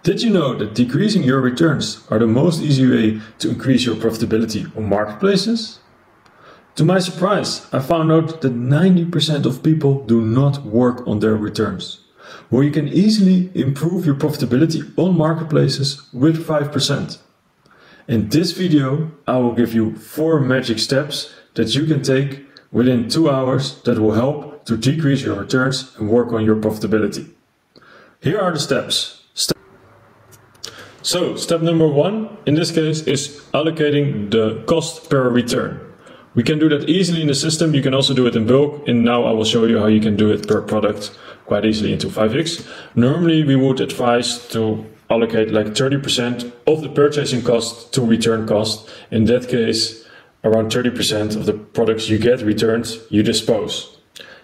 Did you know that decreasing your returns are the most easy way to increase your profitability on marketplaces? To my surprise, I found out that 90% of people do not work on their returns. Well, you can easily improve your profitability on marketplaces with 5%. In this video, I will give you 4 magic steps that you can take within 2 hours that will help to decrease your returns and work on your profitability. Here are the steps. So, step number 1 in this case is allocating the cost per return. We can do that easily in the system. You can also do it in bulk, and now I will show you how you can do it per product quite easily into FiveX. Normally we would advise to allocate like 30% of the purchasing cost to return cost. In that case, around 30% of the products you get returned, you dispose.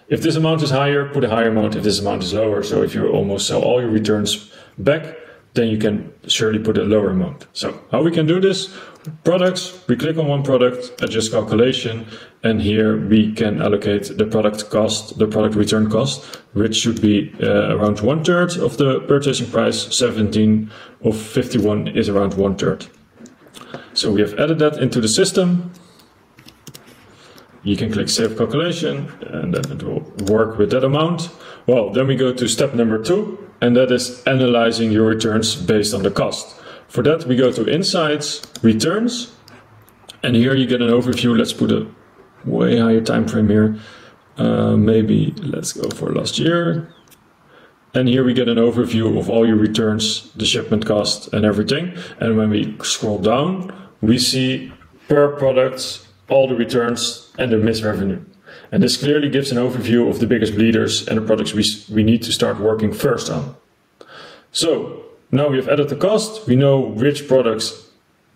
If this amount is higher, put a higher amount. If this amount is lower, so if you almost sell all your returns back, then you can surely put a lower amount. So how we can do this? Products, we click on one product, adjust calculation, and here we can allocate the product cost, the product return cost, which should be around 1/3 of the purchasing price. 17 of 51 is around 1/3. So we have added that into the system. You can click Save Calculation, and then it will work with that amount. Well, then we go to step number 2, and that is analyzing your returns based on the cost. For that, we go to Insights, Returns, and here you get an overview. Let's put a way higher time frame here. Maybe let's go for last year. And here we get an overview of all your returns, the shipment cost, and everything. And when we scroll down, we see per product all the returns and the missed revenue. And this clearly gives an overview of the biggest bleeders and the products we need to start working first on. So now we have added the cost, we know which products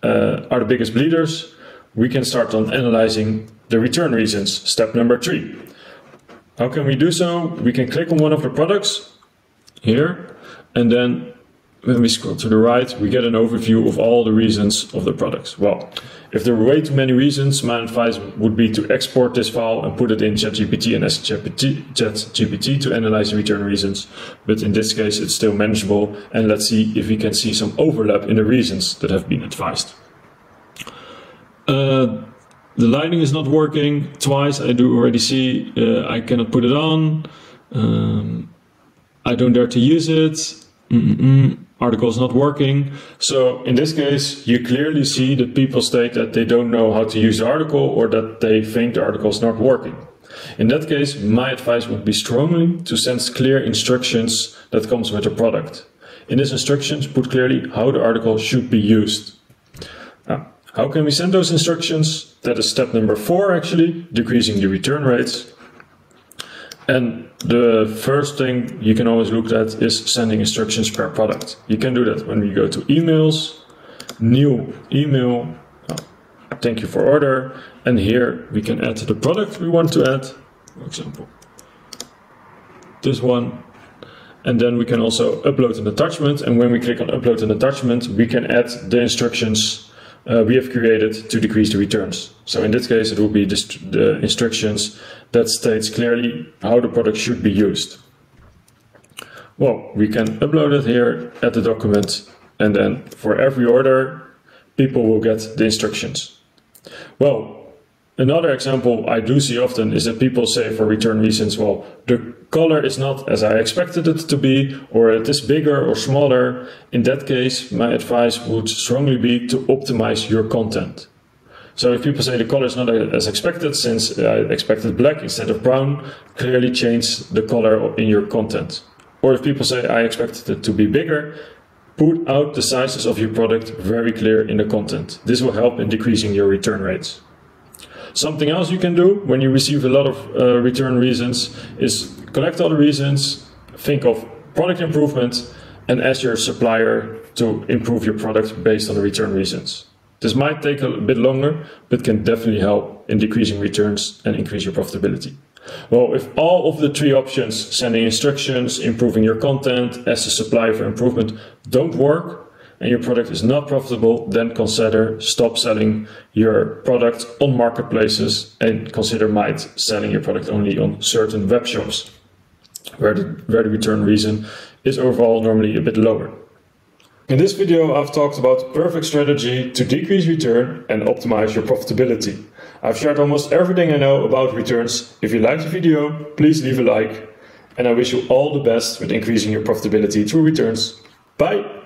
are the biggest bleeders. We can start on analyzing the return reasons, step number 3. How can we do so? We can click on one of the products here, and then when we scroll to the right, we get an overview of all the reasons of the products. Well, if there are way too many reasons, my advice would be to export this file and put it in ChatGPT and ask ChatGPT to analyze the return reasons. But in this case, it's still manageable. And let's see if we can see some overlap in the reasons that have been advised. The lighting is not working twice. I do already see. I cannot put it on. I don't dare to use it. Article is not working. So in this case, you clearly see that people state that they don't know how to use the article or that they think the article is not working. In that case, my advice would be strongly to send clear instructions that comes with the product. In these instructions, put clearly how the article should be used. Now, how can we send those instructions? That is step number 4 actually, decreasing the return rates. And the first thing you can always look at is sending instructions per product. You can do that when we go to emails, new email, thank you for order, and here we can add the product we want to add, for example, this one. And then we can also upload an attachment, and when we click on upload an attachment, we can add the instructions we have created to decrease the returns. So in this case, it will be the instructions that states clearly how the product should be used. Well, we can upload it here at the document, and then for every order, people will get the instructions. Well, another example I do see often is that people say for return reasons, well, the color is not as I expected it to be, or it is bigger or smaller. In that case, my advice would strongly be to optimize your content. So if people say the color is not as expected, since I expected black instead of brown, clearly change the color in your content. Or if people say I expected it to be bigger, put out the sizes of your product very clear in the content. This will help in decreasing your return rates. Something else you can do when you receive a lot of return reasons is collect all the reasons, think of product improvement, and ask your supplier to improve your product based on the return reasons. This might take a bit longer, but can definitely help in decreasing returns and increase your profitability. Well, if all of the 3 options, sending instructions, improving your content, ask the supplier for improvement, don't work, and your product is not profitable, then consider stop selling your product on marketplaces and consider selling your product only on certain web shops where the return reason is overall normally a bit lower. In this video, I've talked about the perfect strategy to decrease return and optimize your profitability. I've shared almost everything I know about returns. If you liked the video, please leave a like. And I wish you all the best with increasing your profitability through returns. Bye!